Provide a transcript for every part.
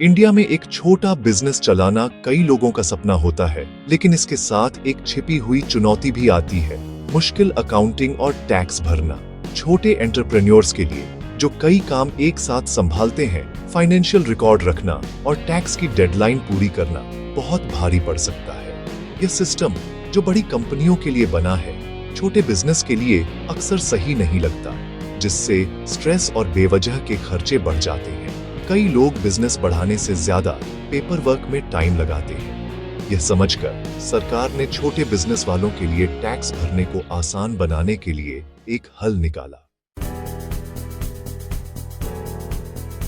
India में एक छोटा बिजनेस चलाना कई लोगों का सपना होता है, लेकिन इसके साथ एक छिपी हुई चुनौती भी आती है, मुश्किल अकाउंटिंग और टैक्स भरना। छोटे एंटरप्रेन्योर्स के लिए जो कई काम एक साथ संभालते हैं, फाइनेंशियल रिकॉर्ड रखना और टैक्स की डेडलाइन पूरी करना बहुत भारी पड़ सकता है। यह सिस्टम जो बड़ी कंपनियों के लिए बना है, छोटे बिजनेस के लिए अक्सर सही नहीं लगता, जिससे स्ट्रेस और बेवजह के खर्चे बढ़ जाते हैं। कई लोग बिजनेस बढ़ाने से ज्यादा पेपर वर्क में टाइम लगाते हैं। यह समझकर सरकार ने छोटे बिजनेस वालों के लिए टैक्स भरने को आसान बनाने के लिए एक हल निकाला।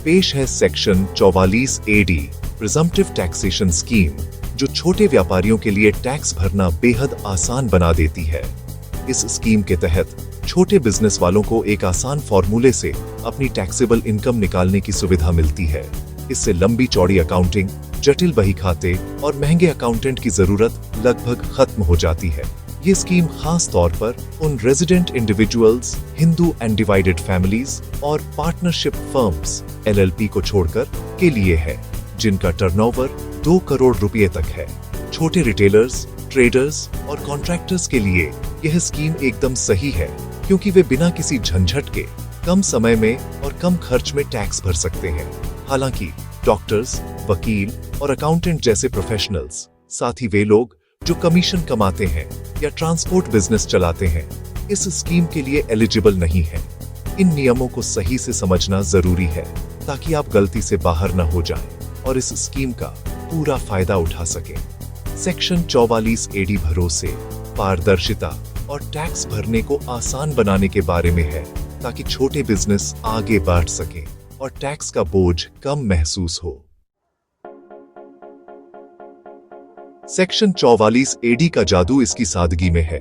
पेश है section 44 AD presumptive taxation scheme, जो छोटे व्यापारियों के लिए टैक्स भरना बेहद आसान बना देती है। इस स्कीम के तहत छोटे बिजनेस वालों को एक आसान फॉर्मूले से अपनी टैक्सेबल इनकम निकालने की सुविधा मिलती है। इससे लंबी चौड़ी अकाउंटिंग, जटिल बही खाते और महंगे अकाउंटेंट की जरूरत लगभग खत्म हो जाती है। ये स्कीम खास तौर पर उन resident individuals, Hindu and divided families और पार्टनरशिप फर्म्स LLP को छोड़कर के लिए है, जिनका टर्नओवर 2 करोड़ रुपए तक है। छोटे रिटेलर्स, ट्रेडर्स और कॉन्ट्रैक्टर्स के लिए यह स्कीम एकदम सही है, क्योंकि वे बिना किसी झंझट के कम समय में और कम खर्च में टैक्स भर सकते हैं। हालांकि डॉक्टर्स, वकील और अकाउंटेंट जैसे प्रोफेशनल्स, साथ ही वे लोग जो कमीशन कमाते हैं या ट्रांसपोर्ट बिजनेस चलाते हैं, इस स्कीम के लिए एलिजिबल नहीं है। इन नियमों को सही से समझना जरूरी है, ताकि आप गलती से बाहर न हो जाएं और इस स्कीम का पूरा फायदा उठा सकें। सेक्शन 44 AD भरोसे, पारदर्शिता और टैक्स भरने को आसान बनाने के बारे में है, ताकि छोटे बिजनेस आगे बढ़ सकें और टैक्स का बोझ कम महसूस हो। सेक्शन 44 AD का जादू इसकी सादगी में है।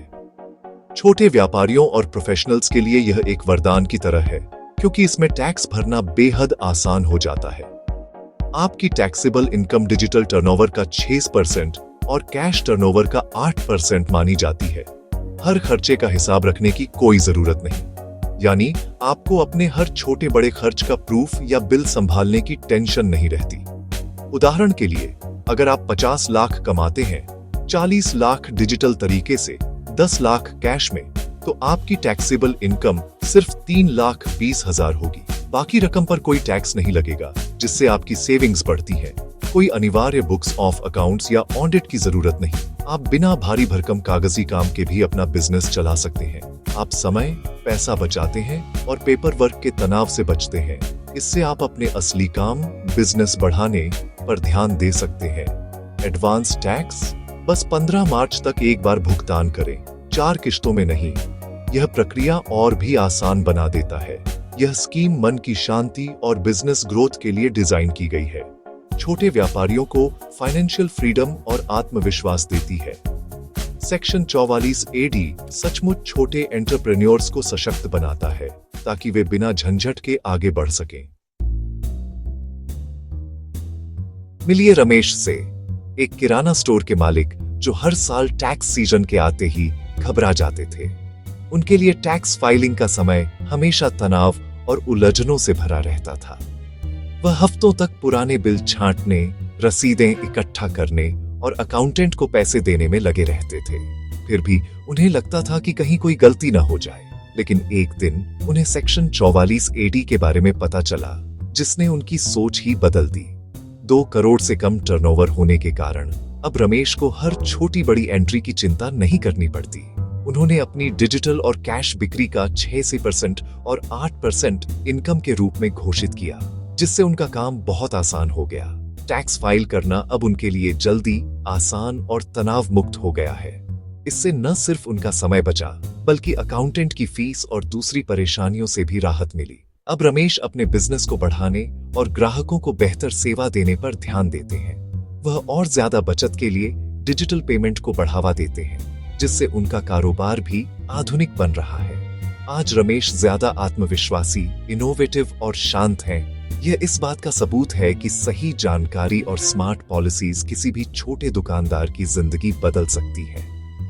छोटे व्यापारियों और प्रोफेशनल्स के लिए यह एक वरदान की तरह है, क्योंकि इसमें टैक्स भरना बेहद आसान हो जाता है। आपकी टैक्सेबल इनकम डिजिटल टर्नओवर का 6% और कैश टर्नओवर का 8% मानी जाती है। हर खर्चे का हिसाब रखने की कोई जरूरत नहीं, यानी आपको अपने हर छोटे बड़े खर्च का प्रूफ या बिल संभालने की टेंशन नहीं रहती। उदाहरण के लिए, अगर आप 50 लाख कमाते हैं, 40 लाख डिजिटल तरीके से, 10 लाख कैश में, तो आपकी टैक्सेबल इनकम सिर्फ 3,20,000 होगी। बाकी रकम पर कोई टैक्स नहीं लगेगा, जिससे आपकी सेविंग्स बढ़ती है। कोई अनिवार्य बुक्स ऑफ अकाउंट्स या ऑडिट की जरूरत नहीं। आप बिना भारी भरकम कागजी काम के भी अपना बिजनेस चला सकते हैं। आप समय, पैसा बचाते हैं और पेपर वर्क के तनाव से बचते हैं। इससे आप अपने असली काम, बिजनेस बढ़ाने पर ध्यान दे सकते हैं। एडवांस टैक्स बस 15 मार्च तक एक बार भुगतान करें, 4 किश्तों में नहीं। यह प्रक्रिया और भी आसान बना देता है। यह स्कीम मन की शांति और बिजनेस ग्रोथ के लिए डिजाइन की गई है। छोटे व्यापारियों को फाइनेंशियल फ्रीडम और आत्मविश्वास देती है। सेक्शन 44 AD सचमुच छोटे एंटरप्रेन्योर्स को सशक्त बनाता है, ताकि वे बिना झंझट के आगे बढ़ सकें। मिलिए रमेश से, एक किराना स्टोर के मालिक जो हर साल टैक्स सीजन के आते ही घबरा जाते थे। उनके लिए टैक्स फाइलिंग का समय हमेशा तनाव और उलझनों से भरा रहता था। वह हफ्तों तक पुराने बिल छांटने, रसीदें इकट्ठा करने और अकाउंटेंट को पैसे देने में लगे रहते थे। फिर भी उन्हें लगता था कि कहीं कोई गलती ना हो जाए। लेकिन एक दिन उन्हें सेक्शन 44 AD के बारे में पता चला, जिसने उनकी सोच ही बदल दी। 2 करोड़ से कम टर्नओवर होने के कारण अब रमेश को हर छोटी बड़ी एंट्री की चिंता नहीं करनी पड़ती। उन्होंने अपनी डिजिटल और कैश बिक्री का 6% और 8% इनकम के रूप में घोषित किया, जिससे उनका काम बहुत आसान हो गया। टैक्स फाइल करना अब उनके लिए जल्दी, आसान और तनाव मुक्त हो गया है। इससे न सिर्फ उनका समय बचा, बल्कि अकाउंटेंट की फीस और दूसरी परेशानियों से भी राहत मिली। अब रमेश अपने बिजनेस को बढ़ाने और ग्राहकों को बेहतर सेवा देने पर ध्यान देते हैं। वह और ज्यादा बचत के लिए डिजिटल पेमेंट को बढ़ावा देते हैं, जिससे उनका कारोबार भी आधुनिक बन रहा है। आज रमेश ज्यादा आत्मविश्वासी, इनोवेटिव और शांत हैं। यह इस बात का सबूत है कि सही जानकारी और स्मार्ट पॉलिसीज किसी भी छोटे दुकानदार की जिंदगी बदल सकती है।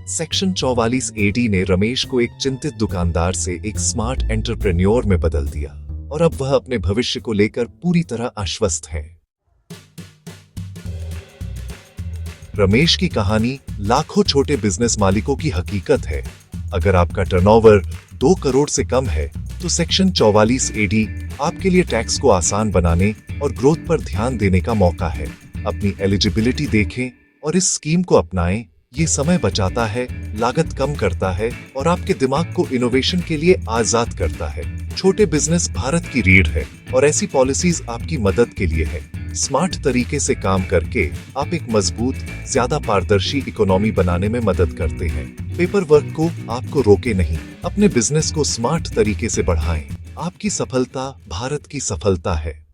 सेक्शन 44 AD ने रमेश को एक चिंतित दुकानदार से एक स्मार्ट एंटरप्रेन्योर में बदल दिया और अब वह अपने भविष्य को लेकर पूरी तरह आश्वस्त है। रमेश की कहानी लाखों छोटे बिजनेस मालिकों की हकीकत है। अगर आपका टर्नओवर 2 करोड़ से कम है तो सेक्शन 44 एडी आपके लिए टैक्स को आसान बनाने और ग्रोथ पर ध्यान देने का मौका है। अपनी एलिजिबिलिटी देखें और इस स्कीम को अपनाएं। ये समय बचाता है, लागत कम करता है और आपके दिमाग को इनोवेशन के लिए आजाद करता है। छोटे बिजनेस भारत की रीढ़ है और ऐसी पॉलिसीज आपकी मदद के लिए है। स्मार्ट तरीके से काम करके आप एक मजबूत, ज्यादा पारदर्शी इकोनॉमी बनाने में मदद करते हैं। पेपर वर्क को आपको रोके नहीं, अपने बिजनेस को स्मार्ट तरीके से बढ़ाएं। आपकी सफलता भारत की सफलता है।